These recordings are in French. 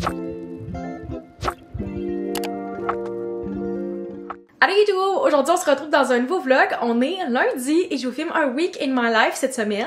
Allez YouTube! Aujourd'hui on se retrouve dans un nouveau vlog. On est lundi et je vous filme un week in my life cette semaine.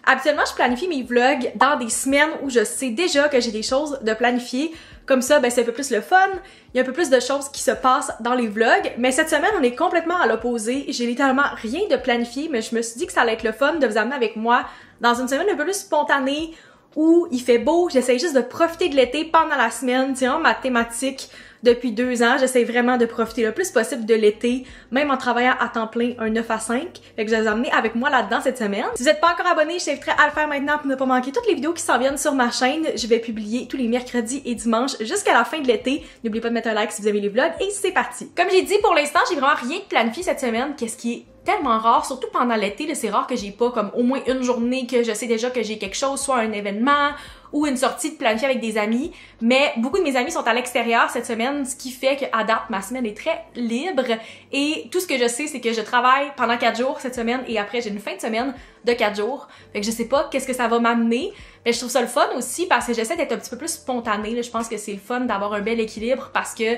Habituellement je planifie mes vlogs dans des semaines où je sais déjà que j'ai des choses de planifier. Comme ça, ben c'est un peu plus le fun. Il y a un peu plus de choses qui se passent dans les vlogs. Mais cette semaine, on est complètement à l'opposé. J'ai littéralement rien de planifié, mais je me suis dit que ça allait être le fun de vous amener avec moi dans une semaine un peu plus spontanée où il fait beau. J'essaie juste de profiter de l'été pendant la semaine. C'est vraiment ma thématique depuis 2 ans. J'essaie vraiment de profiter le plus possible de l'été, même en travaillant à temps plein un 9 à 5. Fait que je vais vous amener avec moi là-dedans cette semaine. Si vous n'êtes pas encore abonné, je t'inviterai à le faire maintenant pour ne pas manquer toutes les vidéos qui s'en viennent sur ma chaîne. Je vais publier tous les mercredis et dimanches jusqu'à la fin de l'été. N'oubliez pas de mettre un like si vous aimez les vlogs et c'est parti! Comme j'ai dit, pour l'instant, j'ai vraiment rien de planifié cette semaine, qu'est-ce qui est tellement rare, surtout pendant l'été, c'est rare que j'ai pas comme au moins une journée que je sais déjà que j'ai quelque chose, soit un événement ou une sortie de planifier avec des amis, mais beaucoup de mes amis sont à l'extérieur cette semaine, ce qui fait qu'à date, ma semaine est très libre et tout ce que je sais, c'est que je travaille pendant 4 jours cette semaine et après j'ai une fin de semaine de 4 jours, fait que je sais pas qu'est-ce que ça va m'amener, mais je trouve ça le fun aussi parce que j'essaie d'être un petit peu plus spontanée, là. Je pense que c'est le fun d'avoir un bel équilibre parce que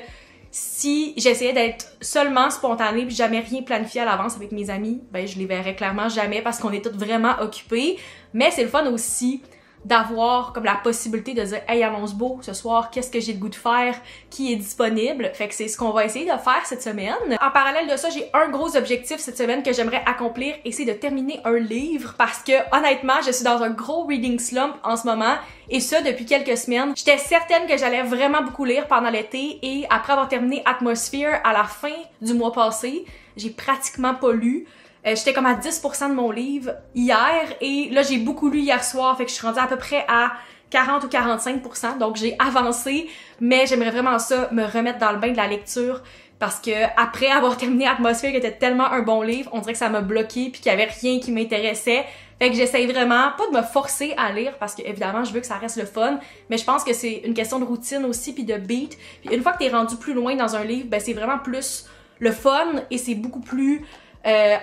si j'essayais d'être seulement spontanée puis jamais rien planifié à l'avance avec mes amis, ben je les verrais clairement jamais parce qu'on est toutes vraiment occupées. Mais c'est le fun aussi d'avoir comme la possibilité de dire « Hey, annonce beau, ce soir, qu'est-ce que j'ai le goût de faire? Qui est disponible? » Fait que c'est ce qu'on va essayer de faire cette semaine. En parallèle de ça, j'ai un gros objectif cette semaine que j'aimerais accomplir et c'est de terminer un livre parce que honnêtement, je suis dans un gros reading slump en ce moment et ça depuis quelques semaines. J'étais certaine que j'allais vraiment beaucoup lire pendant l'été et après avoir terminé Atmosphere à la fin du mois passé, j'ai pratiquement pas lu. J'étais comme à 10% de mon livre hier et là j'ai beaucoup lu hier soir, fait que je suis rendue à peu près à 40 ou 45%, donc j'ai avancé, mais j'aimerais vraiment ça, me remettre dans le bain de la lecture parce que après avoir terminé Atmosphere qui était tellement un bon livre, on dirait que ça m'a bloqué puis qu'il y avait rien qui m'intéressait. Fait que j'essaye vraiment pas de me forcer à lire parce que évidemment je veux que ça reste le fun, mais je pense que c'est une question de routine aussi puis de beat. Puis une fois que t'es rendu plus loin dans un livre, ben c'est vraiment plus le fun et c'est beaucoup plus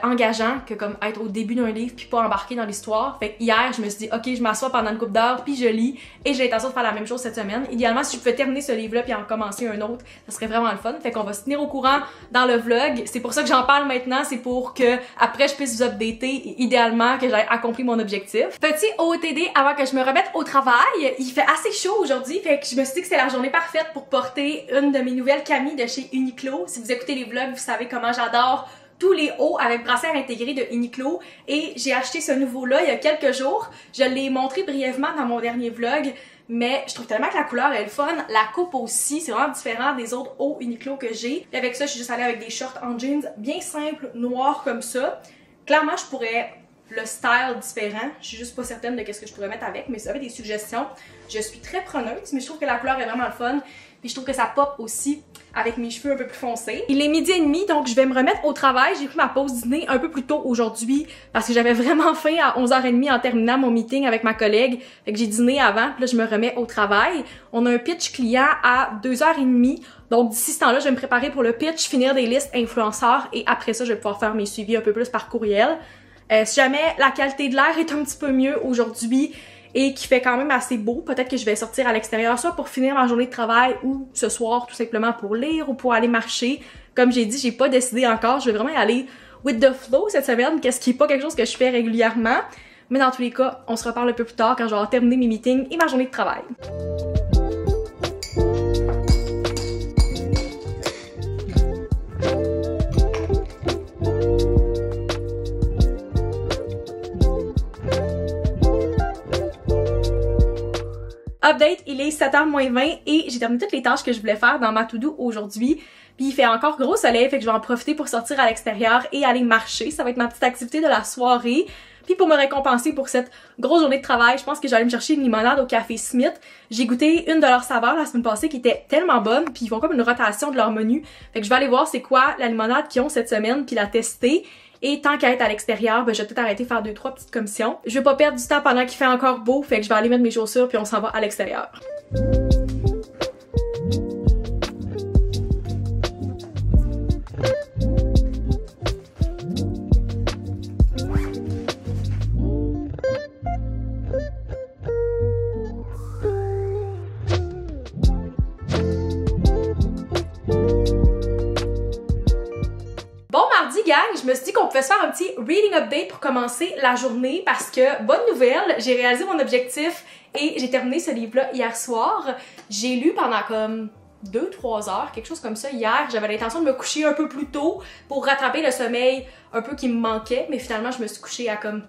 engageant que comme être au début d'un livre puis pas embarquer dans l'histoire. Fait que hier, je me suis dit OK, je m'assois pendant une couple d'heures puis je lis et j'ai l'intention de faire la même chose cette semaine. Idéalement, si je pouvais terminer ce livre-là puis en commencer un autre, ça serait vraiment le fun. Fait qu'on va se tenir au courant dans le vlog. C'est pour ça que j'en parle maintenant, c'est pour que après je puisse vous updater et idéalement que j'aie accompli mon objectif. Petit OOTD avant que je me remette au travail, il fait assez chaud aujourd'hui, fait que je me suis dit que c'est la journée parfaite pour porter une de mes nouvelles camis de chez Uniqlo. Si vous écoutez les vlogs, vous savez comment j'adore tous les hauts avec brassière intégrée de Uniqlo et j'ai acheté ce nouveau-là il y a quelques jours. Je l'ai montré brièvement dans mon dernier vlog, mais je trouve tellement que la couleur est le fun. La coupe aussi, c'est vraiment différent des autres hauts Uniqlo que j'ai. Et avec ça, je suis juste allée avec des shorts en jeans bien simples, noirs comme ça. Clairement, je pourrais le style différent. Je suis juste pas certaine de qu'est-ce que je pourrais mettre avec, mais si vous avez des suggestions, je suis très preneuse, mais je trouve que la couleur est vraiment le fun. Puis je trouve que ça pop aussi avec mes cheveux un peu plus foncés. Il est 12h30, donc je vais me remettre au travail. J'ai pris ma pause dîner un peu plus tôt aujourd'hui parce que j'avais vraiment faim à 11h30 en terminant mon meeting avec ma collègue. Fait que j'ai dîné avant, puis là je me remets au travail. On a un pitch client à 2h30. Donc d'ici ce temps-là, je vais me préparer pour le pitch, finir des listes influenceurs et après ça, je vais pouvoir faire mes suivis un peu plus par courriel. Si jamais la qualité de l'air est un petit peu mieux aujourd'hui et qui fait quand même assez beau, peut-être que je vais sortir à l'extérieur, soit pour finir ma journée de travail ou ce soir tout simplement pour lire ou pour aller marcher. Comme j'ai dit, j'ai pas décidé encore, je vais vraiment y aller with the flow cette semaine, qu'est-ce qui est pas quelque chose que je fais régulièrement. Mais dans tous les cas, on se reparle un peu plus tard quand je vais avoir terminé mes meetings et ma journée de travail. Update, il est 7h moins 20 et j'ai terminé toutes les tâches que je voulais faire dans ma to-do aujourd'hui. Puis il fait encore gros soleil, fait que je vais en profiter pour sortir à l'extérieur et aller marcher. Ça va être ma petite activité de la soirée. Puis pour me récompenser pour cette grosse journée de travail, je pense que j'allais me chercher une limonade au Café Smith. J'ai goûté une de leurs saveurs la semaine passée qui était tellement bonne, puis ils font comme une rotation de leur menu. Fait que je vais aller voir c'est quoi la limonade qu'ils ont cette semaine, puis la tester. Et tant qu'à être à l'extérieur, ben je vais peut-être arrêter de faire 2-3 petites commissions. Je vais pas perdre du temps pendant qu'il fait encore beau, fait que je vais aller mettre mes chaussures puis on s'en va à l'extérieur. je me suis dit qu'on pouvait se faire un petit reading update pour commencer la journée parce que, bonne nouvelle, j'ai réalisé mon objectif et j'ai terminé ce livre-là hier soir. J'ai lu pendant comme 2-3 heures, quelque chose comme ça hier. J'avais l'intention de me coucher un peu plus tôt pour rattraper le sommeil un peu qui me manquait, mais finalement je me suis couchée à comme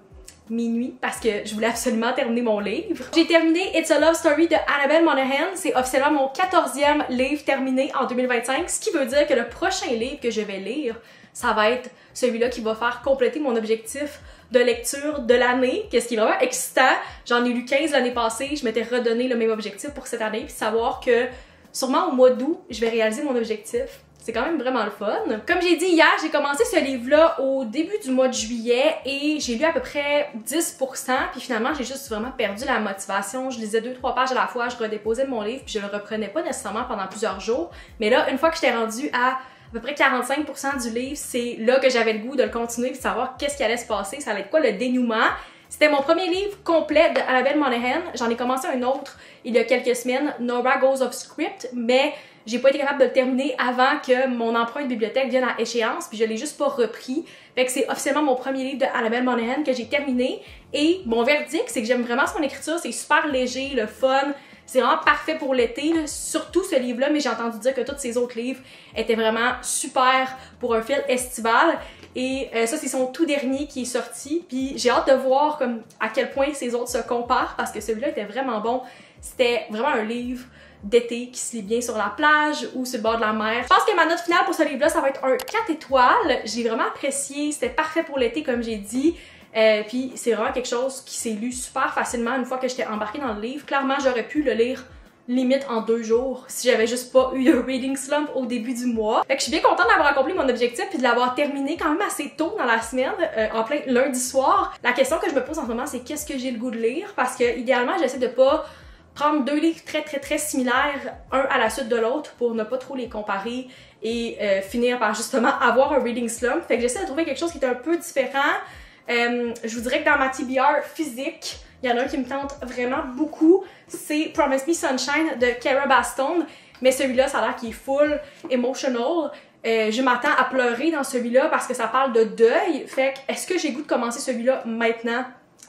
minuit parce que je voulais absolument terminer mon livre. J'ai terminé It's a Love Story de Annabelle Monaghan. C'est officiellement mon 14e livre terminé en 2025, ce qui veut dire que le prochain livre que je vais lire, ça va être celui-là qui va faire compléter mon objectif de lecture de l'année, qu'est-ce qui est vraiment excitant. J'en ai lu 15 l'année passée, je m'étais redonné le même objectif pour cette année, puis savoir que sûrement au mois d'août, je vais réaliser mon objectif. C'est quand même vraiment le fun. Comme j'ai dit hier, j'ai commencé ce livre-là au début du mois de juillet et j'ai lu à peu près 10%, puis finalement, j'ai juste vraiment perdu la motivation. Je lisais 2-3 pages à la fois, je redéposais mon livre, puis je le reprenais pas nécessairement pendant plusieurs jours. Mais là, une fois que j'étais rendue à peu près 45% du livre, c'est là que j'avais le goût de le continuer et de savoir qu'est-ce qui allait se passer, ça allait être quoi le dénouement. C'était mon premier livre complet de Annabelle Monaghan. J'en ai commencé un autre il y a quelques semaines, Nora Goes Off Script, mais j'ai pas été capable de le terminer avant que mon emprunt de bibliothèque vienne à échéance, puis je l'ai juste pas repris. Fait que c'est officiellement mon premier livre de Annabelle Monaghan que j'ai terminé. Et mon verdict, c'est que j'aime vraiment son écriture, c'est super léger, le fun. C'est vraiment parfait pour l'été, surtout ce livre-là, mais j'ai entendu dire que tous ses autres livres étaient vraiment super pour un fil estival. Et ça, c'est son tout dernier qui est sorti. Puis j'ai hâte de voir comme à quel point ces autres se comparent parce que celui-là était vraiment bon. C'était vraiment un livre d'été qui se lit bien sur la plage ou sur le bord de la mer. Je pense que ma note finale pour ce livre-là, ça va être un 4 étoiles. J'ai vraiment apprécié, c'était parfait pour l'été comme j'ai dit. Puis c'est vraiment quelque chose qui s'est lu super facilement une fois que j'étais embarquée dans le livre. Clairement, j'aurais pu le lire limite en 2 jours si j'avais juste pas eu de reading slump au début du mois. Fait que je suis bien contente d'avoir accompli mon objectif puis de l'avoir terminé quand même assez tôt dans la semaine, en plein lundi soir. La question que je me pose en ce moment, c'est qu'est-ce que j'ai le goût de lire parce que idéalement, j'essaie de pas prendre 2 livres très similaires, un à la suite de l'autre pour ne pas trop les comparer et finir par justement avoir un reading slump. Fait que j'essaie de trouver quelque chose qui est un peu différent. Je vous dirais que dans ma TBR physique, il y en a un qui me tente vraiment beaucoup, c'est Promise Me Sunshine de Kara Bastone, mais celui-là, ça a l'air qu'il est full emotional. Je m'attends à pleurer dans celui-là parce que ça parle de deuil. Fait que, est-ce que j'ai goût de commencer celui-là maintenant?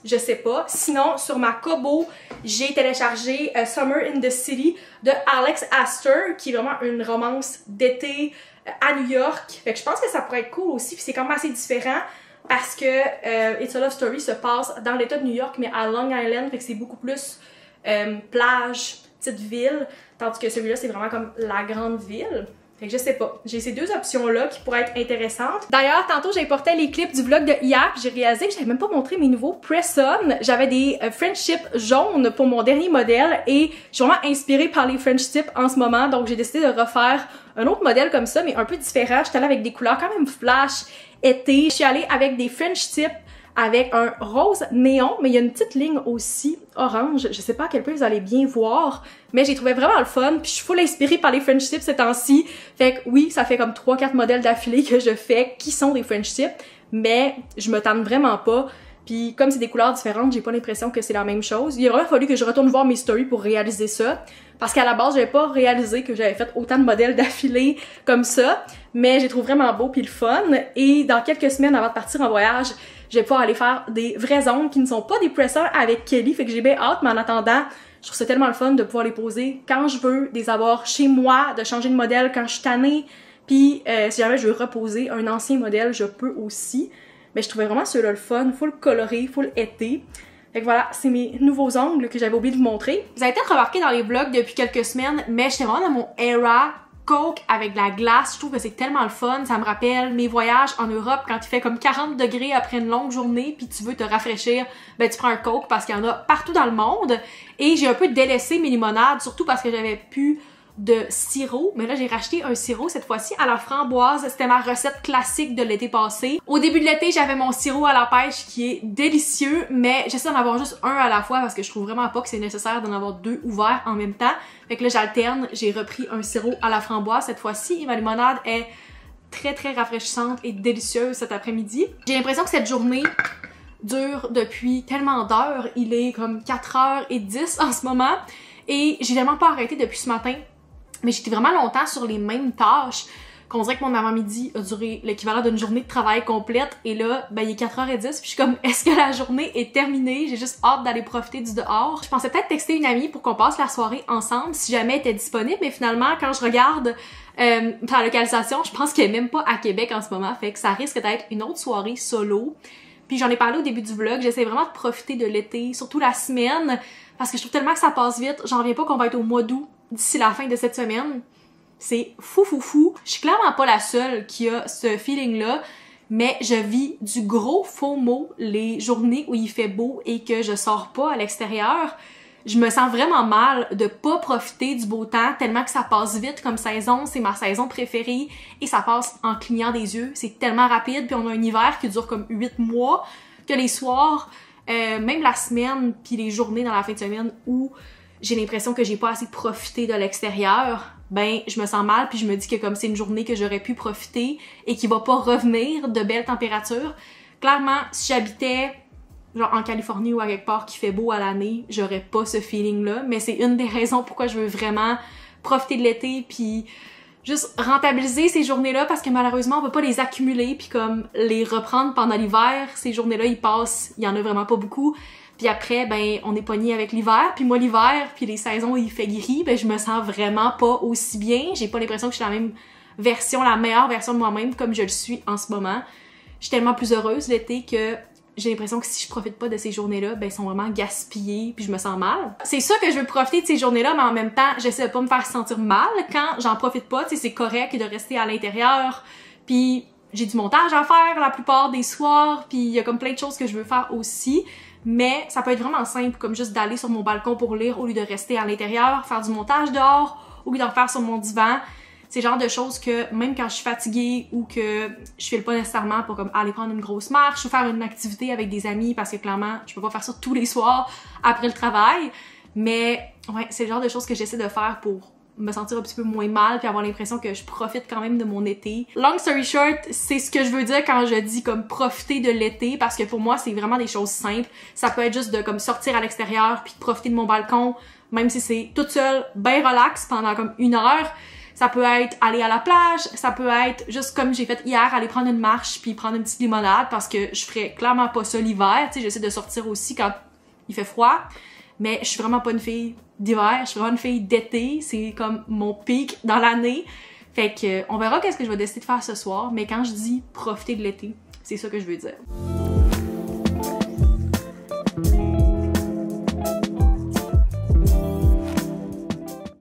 Je sais pas. Sinon, sur ma Kobo, j'ai téléchargé Summer in the City de Alex Astor, qui est vraiment une romance d'été à New York. Fait que je pense que ça pourrait être cool aussi, puis c'est quand même assez différent. Parce que It's a Love Story se passe dans l'état de New York, mais à Long Island, fait que c'est beaucoup plus plage, petite ville, tandis que celui-là, c'est vraiment comme la grande ville. Fait que je sais pas. J'ai ces 2 options-là qui pourraient être intéressantes. D'ailleurs, tantôt, j'importais les clips du vlog de hier, puis j'ai réalisé que j'avais même pas montré mes nouveaux press-on. J'avais des French tips jaunes pour mon dernier modèle et je suis vraiment inspirée par les French tips en ce moment, donc j'ai décidé de refaire un autre modèle comme ça, mais un peu différent. J'étais allée avec des couleurs quand même flash, été. Je suis allée avec des French tips avec un rose néon, mais il y a une petite ligne aussi orange. Je sais pas à quel point vous allez bien voir, mais j'ai trouvé vraiment le fun, puis je suis full inspirée par les French tips ces temps-ci. Fait que oui, ça fait comme 3-4 modèles d'affilée que je fais qui sont des French tips, mais je me tente vraiment pas. Puis comme c'est des couleurs différentes, j'ai pas l'impression que c'est la même chose. Il a vraiment fallu que je retourne voir mes stories pour réaliser ça. Parce qu'à la base, j'avais pas réalisé que j'avais fait autant de modèles d'affilée comme ça. Mais j'ai trouvé vraiment beau puis le fun. Et dans quelques semaines avant de partir en voyage, je vais pouvoir aller faire des vrais ongles qui ne sont pas des presseurs avec Kelly. Fait que j'ai bien hâte, mais en attendant, je trouve ça tellement le fun de pouvoir les poser quand je veux, des avoir chez moi, de changer de modèle quand je suis tannée. Puis si jamais je veux reposer un ancien modèle, je peux aussi. Mais je trouvais vraiment ceux-là le fun, full coloré, full été. Fait que voilà, c'est mes nouveaux ongles que j'avais oublié de vous montrer. Vous avez peut-être remarqué dans les vlogs depuis quelques semaines, mais j'étais vraiment dans mon era Coke avec de la glace. Je trouve que c'est tellement le fun. Ça me rappelle mes voyages en Europe quand il fait comme 40 degrés après une longue journée puis tu veux te rafraîchir, ben tu prends un Coke parce qu'il y en a partout dans le monde. Et j'ai un peu délaissé mes limonades, surtout parce que j'avais plus de sirop, mais là j'ai racheté un sirop cette fois-ci à la framboise. C'était ma recette classique de l'été passé. Au début de l'été, j'avais mon sirop à la pêche qui est délicieux, mais j'essaie d'en avoir juste un à la fois parce que je trouve vraiment pas que c'est nécessaire d'en avoir 2 ouverts en même temps. Fait que là j'alterne, j'ai repris un sirop à la framboise cette fois-ci et ma limonade est très rafraîchissante et délicieuse cet après-midi. J'ai l'impression que cette journée dure depuis tellement d'heures. Il est comme 4h10 en ce moment et j'ai tellement pas arrêté depuis ce matin. Mais j'étais vraiment longtemps sur les mêmes tâches qu'on dirait que mon avant-midi a duré l'équivalent d'une journée de travail complète, et là, ben il est 4h10, puis je suis comme, est-ce que la journée est terminée? J'ai juste hâte d'aller profiter du dehors. Je pensais peut-être texter une amie pour qu'on passe la soirée ensemble, si jamais elle était disponible, mais finalement, quand je regarde la localisation, je pense qu'elle est même pas à Québec en ce moment, fait que ça risque d'être une autre soirée solo. Puis j'en ai parlé au début du vlog, j'essaie vraiment de profiter de l'été, surtout la semaine, parce que je trouve tellement que ça passe vite, j'en reviens pas qu'on va être au mois d'août d'ici la fin de cette semaine. C'est fou fou fou. Je suis clairement pas la seule qui a ce feeling-là, mais je vis du gros FOMO les journées où il fait beau et que je sors pas à l'extérieur. Je me sens vraiment mal de pas profiter du beau temps tellement que ça passe vite comme saison, c'est ma saison préférée et ça passe en clignant des yeux, c'est tellement rapide, puis on a un hiver qui dure comme 8 mois que les soirs, même la semaine puis les journées dans la fin de semaine où j'ai l'impression que j'ai pas assez profité de l'extérieur, ben je me sens mal puis je me dis que comme c'est une journée que j'aurais pu profiter et qui va pas revenir de belles températures. Clairement, si j'habitais genre en Californie ou à quelque part qui fait beau à l'année, j'aurais pas ce feeling-là, mais c'est une des raisons pourquoi je veux vraiment profiter de l'été puis juste rentabiliser ces journées-là parce que malheureusement on peut pas les accumuler puis comme les reprendre pendant l'hiver. Ces journées-là, ils passent, il y en a vraiment pas beaucoup. Puis après, ben, on est pogné avec l'hiver. Puis moi, l'hiver, puis les saisons où il fait gris, ben, je me sens vraiment pas aussi bien. J'ai pas l'impression que je suis la même version, la meilleure version de moi-même comme je le suis en ce moment. Je suis tellement plus heureuse l'été que j'ai l'impression que si je profite pas de ces journées-là, ben, elles sont vraiment gaspillées puis je me sens mal. C'est sûr que je veux profiter de ces journées-là, mais en même temps, j'essaie de pas me faire sentir mal quand j'en profite pas. Tu sais, c'est correct de rester à l'intérieur. Puis j'ai du montage à faire la plupart des soirs. Puis il y a comme plein de choses que je veux faire aussi. Mais ça peut être vraiment simple, comme juste d'aller sur mon balcon pour lire au lieu de rester à l'intérieur, faire du montage dehors, au lieu d'en faire sur mon divan. C'est le genre de choses que même quand je suis fatiguée ou que je file pas nécessairement pour comme aller prendre une grosse marche ou faire une activité avec des amis parce que clairement je peux pas faire ça tous les soirs après le travail. Mais ouais, c'est le genre de choses que j'essaie de faire pour me sentir un petit peu moins mal puis avoir l'impression que je profite quand même de mon été. Long story short, c'est ce que je veux dire quand je dis comme profiter de l'été parce que pour moi c'est vraiment des choses simples. Ça peut être juste de comme sortir à l'extérieur puis de profiter de mon balcon même si c'est toute seule, ben relax pendant comme 1 heure. Ça peut être aller à la plage, ça peut être juste comme j'ai fait hier, aller prendre une marche puis prendre une petite limonade parce que je ferais clairement pas ça l'hiver. Tu sais, j'essaie de sortir aussi quand il fait froid. Mais je suis vraiment pas une fille d'hiver, je suis vraiment une fille d'été, c'est comme mon pic dans l'année. Fait que on verra qu'est-ce que je vais décider de faire ce soir, mais quand je dis profiter de l'été, c'est ça que je veux dire.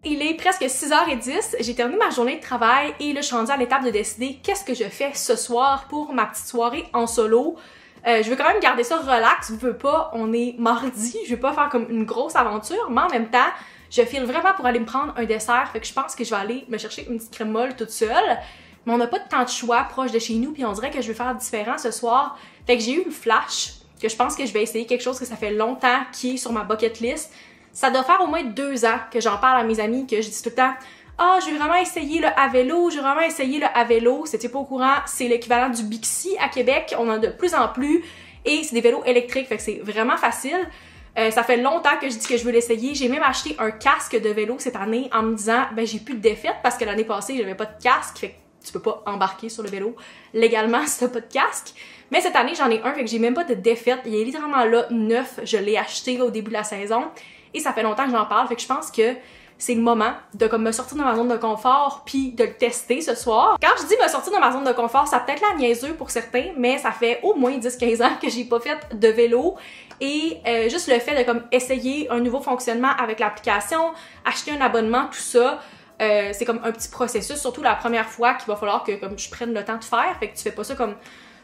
Il est presque 6h10, j'ai terminé ma journée de travail et là je suis rendue à l'étape de décider qu'est-ce que je fais ce soir pour ma petite soirée en solo. Je veux quand même garder ça relax, je veux pas, on est mardi, je veux pas faire comme une grosse aventure, mais en même temps, je file vraiment pour aller me prendre un dessert, fait que je pense que je vais aller me chercher une petite crème molle toute seule, mais on n'a pas de temps de choix proche de chez nous, puis on dirait que je veux faire différent ce soir, fait que j'ai eu une flash, que je pense que je vais essayer quelque chose que ça fait longtemps qui est sur ma bucket list. Ça doit faire au moins 2 ans que j'en parle à mes amis, que je dis tout le temps « Ah, je vais vraiment essayer le à vélo, je vais vraiment essayer le à vélo. » C'était pas au courant, c'est l'équivalent du Bixi à Québec, on en a de plus en plus, et c'est des vélos électriques, fait que c'est vraiment facile. Ça fait longtemps que je dis que je veux l'essayer. J'ai même acheté un casque de vélo cette année en me disant « Ben j'ai plus de défaite parce que l'année passée, j'avais pas de casque, fait que tu peux pas embarquer sur le vélo légalement si t'as pas de casque. » Mais cette année, j'en ai un, fait que j'ai même pas de défaite. Il est littéralement là, neuf, je l'ai acheté là, au début de la saison. Et ça fait longtemps que j'en parle, fait que je pense que c'est le moment de comme me sortir de ma zone de confort puis de le tester ce soir. Quand je dis me sortir de ma zone de confort, ça peut être la niaiseux pour certains, mais ça fait au moins 10-15 ans que j'ai pas fait de vélo et juste le fait de comme essayer un nouveau fonctionnement avec l'application, acheter un abonnement, tout ça, c'est comme un petit processus, surtout la première fois qu'il va falloir que comme je prenne le temps de faire, fait que tu fais pas ça comme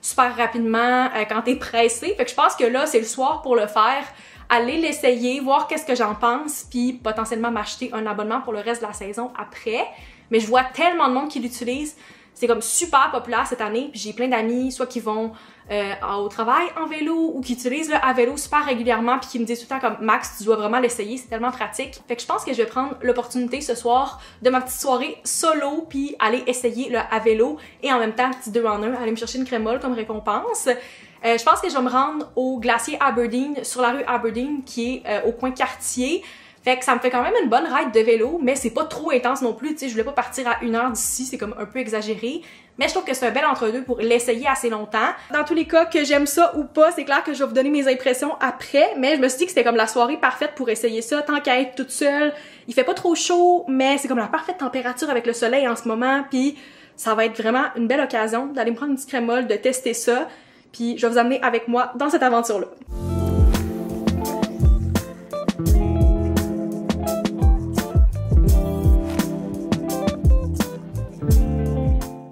super rapidement quand t'es pressé, fait que je pense que là c'est le soir pour le faire. Aller l'essayer, voir qu'est-ce que j'en pense, puis potentiellement m'acheter un abonnement pour le reste de la saison après. Mais je vois tellement de monde qui l'utilise. C'est comme super populaire cette année, puis j'ai plein d'amis, soit qui vont au travail en vélo ou qui utilisent le à vélo super régulièrement, puis qui me disent tout le temps comme « Max, tu dois vraiment l'essayer, c'est tellement pratique. » Fait que je pense que je vais prendre l'opportunité ce soir de ma petite soirée solo, puis aller essayer le à vélo, et en même temps, petit 2 en 1, aller me chercher une crème molle comme récompense. Je pense que je vais me rendre au glacier Aberdeen, sur la rue Aberdeen, qui est au coin Cartier. Fait que ça me fait quand même une bonne ride de vélo, mais c'est pas trop intense non plus, tu sais, je voulais pas partir à 1 heure d'ici, c'est comme un peu exagéré. Mais je trouve que c'est un bel entre-deux pour l'essayer assez longtemps. Dans tous les cas, que j'aime ça ou pas, c'est clair que je vais vous donner mes impressions après, mais je me suis dit que c'était comme la soirée parfaite pour essayer ça, tant qu'à être toute seule. Il fait pas trop chaud, mais c'est comme la parfaite température avec le soleil en ce moment, puis ça va être vraiment une belle occasion d'aller me prendre une petite crémole, de tester ça, puis je vais vous amener avec moi dans cette aventure-là.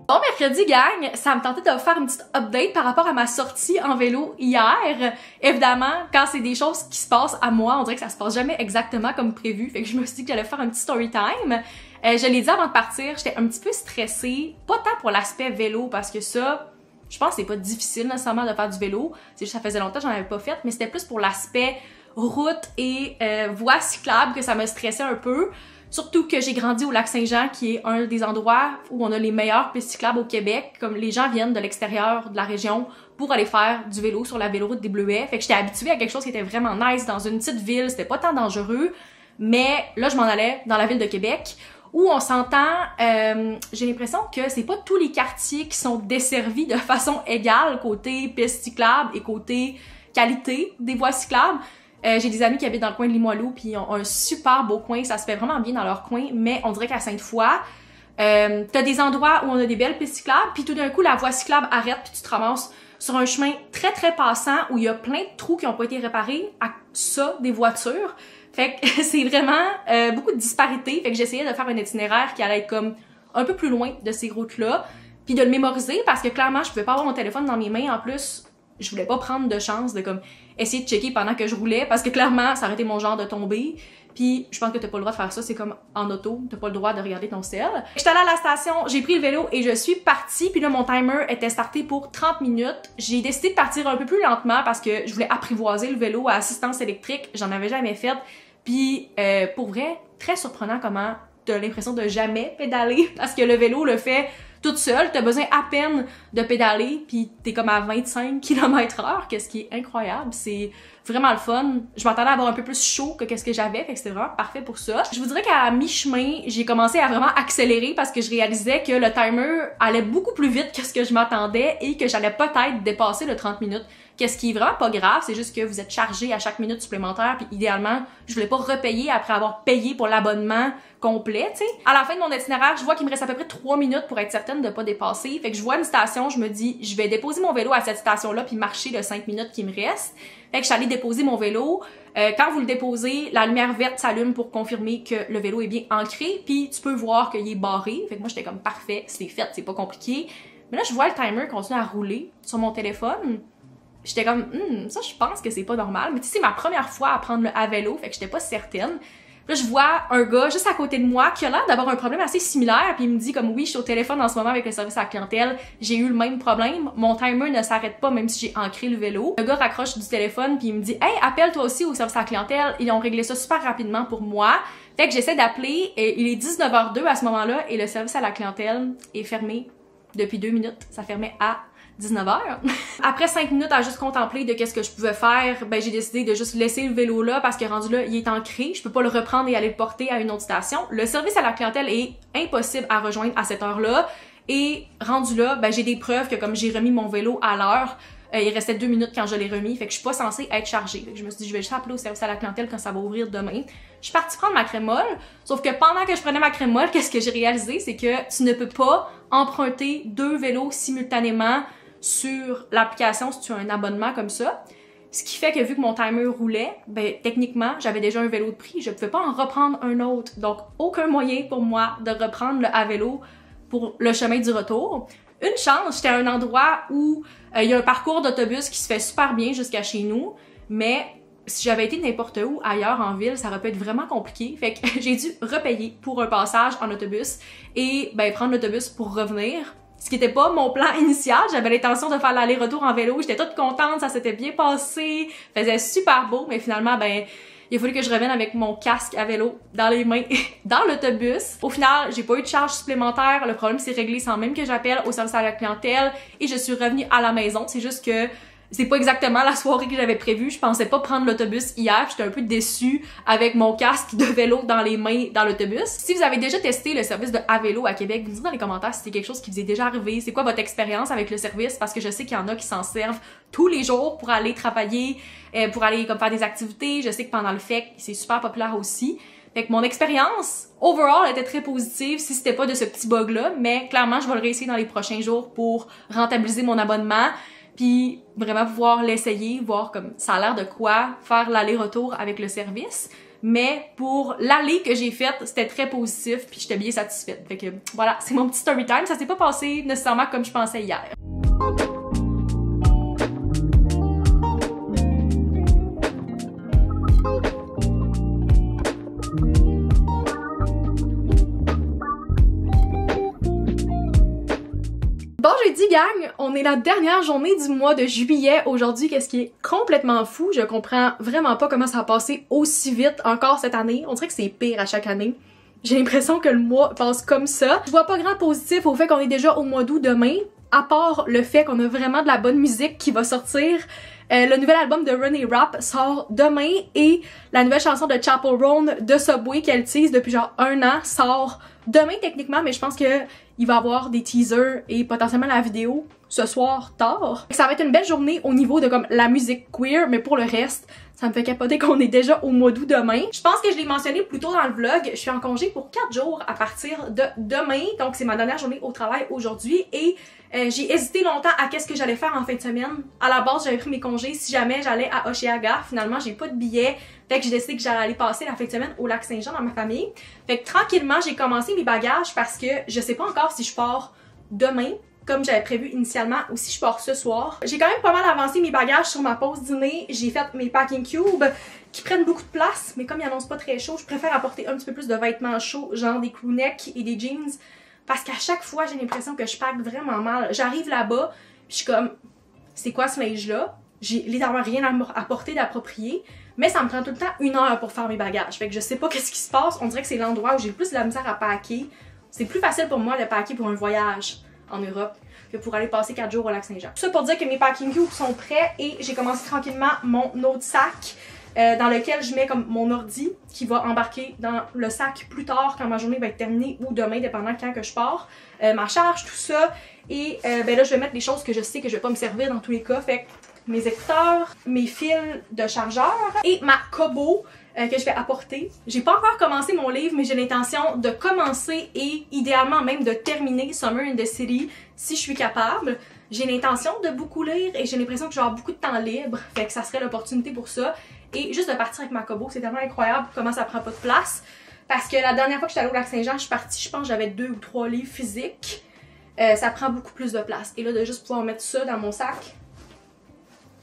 Bon mercredi gang, ça me tentait de vous faire une petite update par rapport à ma sortie en vélo hier. Évidemment, quand c'est des choses qui se passent à moi, on dirait que ça se passe jamais exactement comme prévu. Fait que je me suis dit que j'allais faire un petit story time. Je l'ai dit avant de partir, j'étais un petit peu stressée. Pas tant pour l'aspect vélo parce que ça, je pense que c'est pas difficile nécessairement de faire du vélo. C'est juste que ça faisait longtemps que j'en avais pas fait, mais c'était plus pour l'aspect route et voie cyclable que ça me stressait un peu. Surtout que j'ai grandi au Lac-Saint-Jean, qui est un des endroits où on a les meilleures pistes cyclables au Québec. Comme les gens viennent de l'extérieur de la région pour aller faire du vélo sur la véloroute des Bleuets. Fait que j'étais habituée à quelque chose qui était vraiment nice dans une petite ville. C'était pas tant dangereux. Mais là, je m'en allais dans la ville de Québec où on s'entend, j'ai l'impression que c'est pas tous les quartiers qui sont desservis de façon égale côté pistes cyclables et côté qualité des voies cyclables. J'ai des amis qui habitent dans le coin de Limoilou puis ils ont un super beau coin, ça se fait vraiment bien dans leur coin, mais on dirait qu'à Sainte-Foy, t'as des endroits où on a des belles pistes cyclables, puis tout d'un coup la voie cyclable arrête puis tu te ramasses sur un chemin très très passant où il y a plein de trous qui ont pas été réparés à ça des voitures. Fait que c'est vraiment beaucoup de disparités, fait que j'essayais de faire un itinéraire qui allait être comme un peu plus loin de ces routes-là, puis de le mémoriser parce que clairement je pouvais pas avoir mon téléphone dans mes mains en plus. Je voulais pas prendre de chance de comme essayer de checker pendant que je roulais parce que clairement ça aurait été mon genre de tomber. Puis je pense que t'as pas le droit de faire ça, c'est comme en auto, t'as pas le droit de regarder ton cell. J'étais allée à la station, j'ai pris le vélo et je suis partie. Puis là mon timer était starté pour 30 minutes. J'ai décidé de partir un peu plus lentement parce que je voulais apprivoiser le vélo à assistance électrique. J'en avais jamais fait. Puis pour vrai, très surprenant comment t'as l'impression de jamais pédaler parce que le vélo le fait toute seule, t'as besoin à peine de pédaler, puis t'es comme à 25 km/h, qu'est-ce qui est incroyable, c'est vraiment le fun. Je m'attendais à avoir un peu plus chaud que qu'est-ce que j'avais, fait que c'était vraiment parfait pour ça. Je vous dirais qu'à mi-chemin, j'ai commencé à vraiment accélérer parce que je réalisais que le timer allait beaucoup plus vite que ce que je m'attendais et que j'allais peut-être dépasser le 30 minutes. Qu'est-ce qui est vraiment pas grave, c'est juste que vous êtes chargé à chaque minute supplémentaire, puis idéalement, je voulais pas repayer après avoir payé pour l'abonnement complet, tu sais. À la fin de mon itinéraire, je vois qu'il me reste à peu près 3 minutes pour être certaine de pas dépasser. Fait que je vois une station, je me dis, je vais déposer mon vélo à cette station-là puis marcher le 5 minutes qui me reste. Fait que je suis allée déposer mon vélo. Quand vous le déposez, la lumière verte s'allume pour confirmer que le vélo est bien ancré, puis tu peux voir qu'il est barré. Fait que moi, j'étais comme parfait, c'est fait, c'est pas compliqué. Mais là, je vois le timer continuer à rouler sur mon téléphone. J'étais comme, ça, je pense que c'est pas normal. Mais tu sais, c'est ma première fois à prendre le à vélo, fait que j'étais pas certaine. Là, je vois un gars juste à côté de moi qui a l'air d'avoir un problème assez similaire, puis il me dit comme, oui, je suis au téléphone en ce moment avec le service à la clientèle, j'ai eu le même problème, mon timer ne s'arrête pas même si j'ai ancré le vélo. Le gars raccroche du téléphone puis il me dit, hey, appelle toi aussi au service à la clientèle, ils ont réglé ça super rapidement pour moi. Fait que j'essaie d'appeler, et il est 19h02 à ce moment-là, et le service à la clientèle est fermé depuis 2 minutes, ça fermait à 19h. Après 5 minutes à juste contempler de qu'est-ce que je pouvais faire, ben j'ai décidé de juste laisser le vélo là parce que rendu là, il est ancré, je peux pas le reprendre et aller le porter à une autre station. Le service à la clientèle est impossible à rejoindre à cette heure-là et rendu là, ben j'ai des preuves que comme j'ai remis mon vélo à l'heure, il restait 2 minutes quand je l'ai remis, fait que je suis pas censée être chargée. Fait que je me suis dit, je vais juste appeler au service à la clientèle quand ça va ouvrir demain. Je suis partie prendre ma crémole, sauf que pendant que je prenais ma crémole, qu'est-ce que j'ai réalisé, c'est que tu ne peux pas emprunter 2 vélos simultanément sur l'application si tu as un abonnement comme ça. Ce qui fait que vu que mon timer roulait, ben techniquement, j'avais déjà un vélo de prix, je pouvais pas en reprendre un autre. Donc, aucun moyen pour moi de reprendre le à vélo pour le chemin du retour. Une chance, j'étais à un endroit où il y a un parcours d'autobus qui se fait super bien jusqu'à chez nous, mais si j'avais été n'importe où ailleurs en ville, ça aurait pu être vraiment compliqué. Fait que j'ai dû repayer pour un passage en autobus et ben prendre l'autobus pour revenir. Ce qui était pas mon plan initial, j'avais l'intention de faire l'aller-retour en vélo, j'étais toute contente, ça s'était bien passé, faisait super beau, mais finalement, ben, il a fallu que je revienne avec mon casque à vélo dans les mains, dans l'autobus. Au final, j'ai pas eu de charge supplémentaire, le problème s'est réglé sans même que j'appelle au service à la clientèle et je suis revenue à la maison. C'est juste que c'est pas exactement la soirée que j'avais prévue. Je pensais pas prendre l'autobus hier, j'étais un peu déçue avec mon casque de vélo dans les mains dans l'autobus. Si vous avez déjà testé le service de Avelo à Québec, vous me dites dans les commentaires si c'est quelque chose qui vous est déjà arrivé, c'est quoi votre expérience avec le service, parce que je sais qu'il y en a qui s'en servent tous les jours pour aller travailler, pour aller comme faire des activités. Je sais que pendant le FEC, c'est super populaire aussi. Fait que mon expérience, overall, était très positive si c'était pas de ce petit bug-là, mais clairement, je vais le réessayer dans les prochains jours pour rentabiliser mon abonnement, puis vraiment pouvoir l'essayer, voir comme ça a l'air de quoi, faire l'aller-retour avec le service. Mais pour l'aller que j'ai faite, c'était très positif, puis j'étais bien satisfaite. Fait que voilà, c'est mon petit story time. Ça s'est pas passé nécessairement comme je pensais hier. Bon jeudi gang, on est la dernière journée du mois de juillet aujourd'hui, qu'est-ce qui est complètement fou, je comprends vraiment pas comment ça a passé aussi vite encore cette année, on dirait que c'est pire à chaque année. J'ai l'impression que le mois passe comme ça. Je vois pas grand positif au fait qu'on est déjà au mois d'août demain, à part le fait qu'on a vraiment de la bonne musique qui va sortir. Le nouvel album de René Rapp sort demain et la nouvelle chanson de Chapel Roan de Subway qu'elle tease depuis genre 1 an sort demain techniquement, mais je pense que il va y avoir des teasers et potentiellement la vidéo ce soir tard. Ça va être une belle journée au niveau de comme la musique queer, mais pour le reste, ça me fait capoter qu'on est déjà au mois d'août demain. Je pense que je l'ai mentionné plus tôt dans le vlog, je suis en congé pour 4 jours à partir de demain, donc c'est ma dernière journée au travail aujourd'hui et j'ai hésité longtemps à qu'est-ce que j'allais faire en fin de semaine. À la base, j'avais pris mes congés si jamais j'allais à Hochelaga. Finalement, j'ai pas de billet. Fait que j'ai décidé que j'allais aller passer la fin de semaine au lac Saint-Jean dans ma famille. Fait que tranquillement, j'ai commencé mes bagages parce que je sais pas encore si je pars demain, comme j'avais prévu initialement, ou si je pars ce soir. J'ai quand même pas mal avancé mes bagages sur ma pause dîner. J'ai fait mes packing cubes qui prennent beaucoup de place, mais comme ils annoncent pas très chaud, je préfère apporter un petit peu plus de vêtements chauds, genre des crewnecks et des jeans. Parce qu'à chaque fois, j'ai l'impression que je pack vraiment mal. J'arrive là-bas, puis je suis comme, c'est quoi ce linge-là? J'ai littéralement rien à porter d'approprié, mais ça me prend tout le temps 1 heure pour faire mes bagages. Fait que je sais pas qu'est-ce qui se passe. On dirait que c'est l'endroit où j'ai le plus de la misère à packer. C'est plus facile pour moi de packer pour un voyage en Europe que pour aller passer 4 jours au lac Saint-Jean. Tout ça pour dire que mes packing cubes sont prêts et j'ai commencé tranquillement mon autre sac. Dans lequel je mets comme mon ordi qui va embarquer dans le sac plus tard quand ma journée va être terminée ou demain dépendant quand que je pars, ma charge, tout ça et ben là je vais mettre des choses que je sais que je vais pas me servir dans tous les cas, fait que mes écouteurs, mes fils de chargeur et ma Kobo que je vais apporter. J'ai pas encore commencé mon livre mais j'ai l'intention de commencer et idéalement même de terminer Summer in the City si je suis capable. J'ai l'intention de beaucoup lire et j'ai l'impression que je vais avoir beaucoup de temps libre, fait que ça serait l'opportunité pour ça. Et juste de partir avec ma Kobo, c'est tellement incroyable comment ça prend pas de place. Parce que la dernière fois que j'étais allée au lac Saint-Jean, je suis partie, je pense que j'avais 2 ou 3 livres physiques. Ça prend beaucoup plus de place. Et là, de juste pouvoir mettre ça dans mon sac,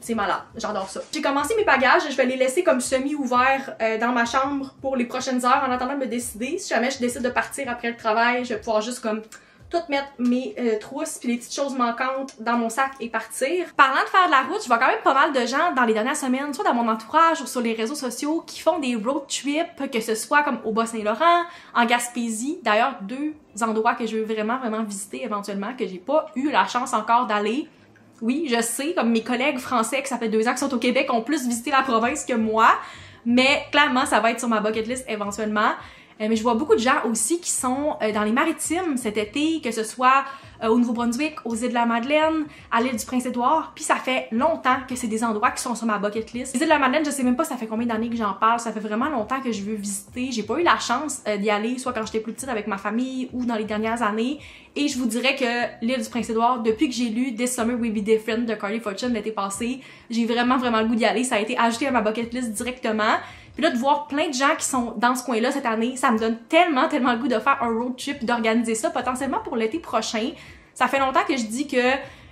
c'est malade. J'adore ça. J'ai commencé mes bagages, je vais les laisser comme semi-ouverts dans ma chambre pour les prochaines heures en attendant de me décider. Si jamais je décide de partir après le travail, je vais pouvoir juste comme tout mettre mes trousses puis les petites choses manquantes dans mon sac et partir. Parlant de faire de la route, je vois quand même pas mal de gens dans les dernières semaines, soit dans mon entourage ou sur les réseaux sociaux, qui font des road trips, que ce soit comme au Bas-Saint-Laurent, en Gaspésie. D'ailleurs, 2 endroits que je veux vraiment visiter éventuellement, que j'ai pas eu la chance encore d'aller. Oui, je sais, comme mes collègues français qui ça fait 2 ans qui sont au Québec ont plus visité la province que moi, mais clairement, ça va être sur ma bucket list éventuellement. Mais je vois beaucoup de gens aussi qui sont dans les maritimes cet été, que ce soit au Nouveau-Brunswick, aux îles de la Madeleine, à l'île du Prince-Édouard, puis ça fait longtemps que c'est des endroits qui sont sur ma bucket list. Les îles de la Madeleine, je sais même pas ça fait combien d'années que j'en parle, ça fait vraiment longtemps que je veux visiter. J'ai pas eu la chance d'y aller, soit quand j'étais plus petite avec ma famille ou dans les dernières années. Et je vous dirais que l'île du Prince-Édouard, depuis que j'ai lu This Summer Will Be Different de Carly Fortune l'été passé, j'ai vraiment le goût d'y aller. Ça a été ajouté à ma bucket list directement. Puis là, de voir plein de gens qui sont dans ce coin-là cette année, ça me donne tellement le goût de faire un road trip, d'organiser ça potentiellement pour l'été prochain. Ça fait longtemps que je dis que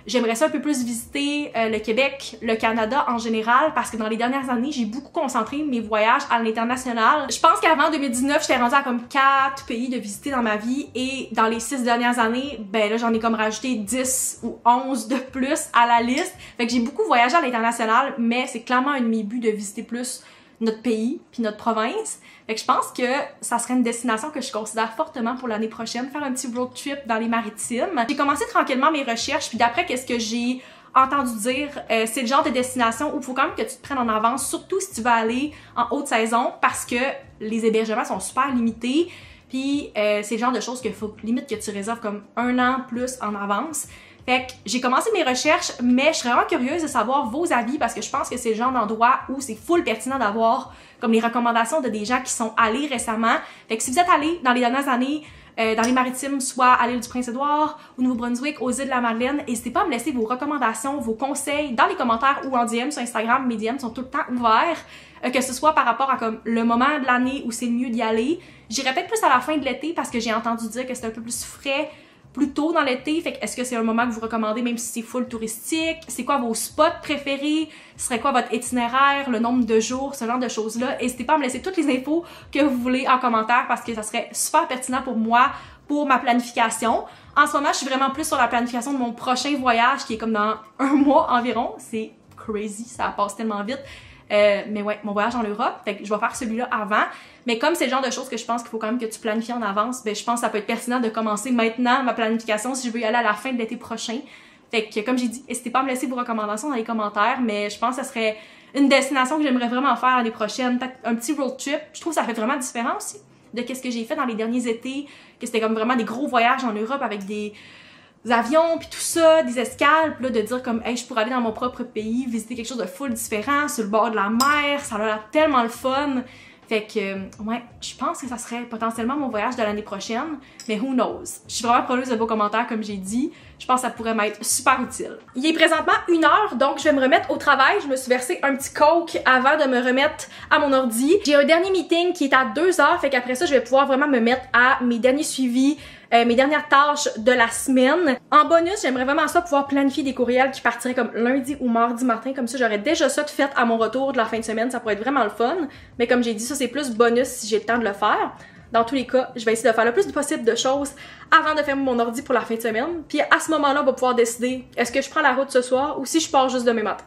j'aimerais ça un peu plus visiter le Québec, le Canada en général, parce que dans les dernières années, j'ai beaucoup concentré mes voyages à l'international. Je pense qu'avant 2019, j'étais rendue à comme 4 pays de visiter dans ma vie et dans les 6 dernières années, ben là, j'en ai comme rajouté 10 ou 11 de plus à la liste. Fait que j'ai beaucoup voyagé à l'international, mais c'est clairement un de mes buts de visiter plus notre pays puis notre province. Fait que je pense que ça serait une destination que je considère fortement pour l'année prochaine, faire un petit road trip dans les maritimes. J'ai commencé tranquillement mes recherches puis d'après qu'est-ce que j'ai entendu dire, c'est le genre de destination où il faut quand même que tu te prennes en avance, surtout si tu vas aller en haute saison, parce que les hébergements sont super limités. Puis c'est le genre de choses qu'il faut limite que tu réserves comme 1 an plus en avance. Fait que j'ai commencé mes recherches, mais je serais vraiment curieuse de savoir vos avis parce que je pense que c'est le genre d'endroit où c'est full pertinent d'avoir comme les recommandations de des gens qui sont allés récemment. Fait que si vous êtes allés dans les dernières années dans les Maritimes, soit à l'île du Prince-Édouard, au Nouveau-Brunswick, aux îles de la Madeleine, n'hésitez pas à me laisser vos recommandations, vos conseils dans les commentaires ou en DM sur Instagram. Mes DM sont tout le temps ouverts, que ce soit par rapport à comme le moment de l'année où c'est le mieux d'y aller. J'irai peut-être plus à la fin de l'été parce que j'ai entendu dire que c'est un peu plus frais plus tôt dans l'été, fait que est-ce que c'est un moment que vous recommandez même si c'est full touristique? C'est quoi vos spots préférés? Ce serait quoi votre itinéraire, le nombre de jours, ce genre de choses-là? N'hésitez pas à me laisser toutes les infos que vous voulez en commentaire parce que ça serait super pertinent pour moi, pour ma planification. En ce moment, je suis vraiment plus sur la planification de mon prochain voyage qui est comme dans 1 mois environ. C'est crazy, ça passe tellement vite. Mais ouais, mon voyage en Europe, fait que je vais faire celui-là avant. Mais comme c'est le genre de choses que je pense qu'il faut quand même que tu planifies en avance, ben je pense que ça peut être pertinent de commencer maintenant ma planification si je veux y aller à la fin de l'été prochain. Fait que comme j'ai dit, n'hésitez pas à me laisser vos recommandations dans les commentaires, mais je pense que ça serait une destination que j'aimerais vraiment faire l'année prochaine. Peut-être un petit road trip. Je trouve que ça fait vraiment différent aussi de qu'est-ce que j'ai fait dans les derniers étés, que c'était comme vraiment des gros voyages en Europe avec des avions puis tout ça, des escales, puis là de dire comme hey, je pourrais aller dans mon propre pays, visiter quelque chose de full différent sur le bord de la mer, ça a l'air tellement le fun. Fait que ouais, je pense que ça serait potentiellement mon voyage de l'année prochaine, mais who knows. Je suis vraiment preneuse de vos commentaires comme j'ai dit. Je pense que ça pourrait m'être super utile. Il est présentement 1h, donc je vais me remettre au travail. Je me suis versé un petit coke avant de me remettre à mon ordi. J'ai un dernier meeting qui est à 2h, fait qu'après ça, je vais pouvoir vraiment me mettre à mes derniers suivis, mes dernières tâches de la semaine. En bonus, j'aimerais vraiment ça pouvoir planifier des courriels qui partiraient comme lundi ou mardi matin, comme ça j'aurais déjà ça de fait à mon retour de la fin de semaine, ça pourrait être vraiment le fun. Mais comme j'ai dit, ça c'est plus bonus si j'ai le temps de le faire. Dans tous les cas, je vais essayer de faire le plus possible de choses avant de fermer mon ordi pour la fin de semaine. Puis à ce moment-là, on va pouvoir décider est-ce que je prends la route ce soir ou si je pars juste demain matin.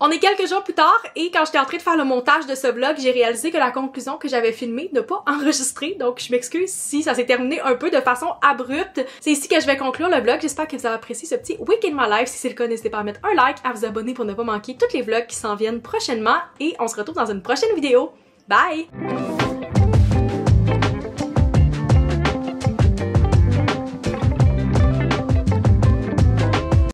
On est quelques jours plus tard et quand j'étais en train de faire le montage de ce vlog, j'ai réalisé que la conclusion que j'avais filmée n'a pas enregistré. Donc je m'excuse si ça s'est terminé un peu de façon abrupte. C'est ici que je vais conclure le vlog. J'espère que vous avez apprécié ce petit week in my life. Si c'est le cas, n'hésitez pas à mettre un like, à vous abonner pour ne pas manquer tous les vlogs qui s'en viennent prochainement. Et on se retrouve dans une prochaine vidéo. Bye!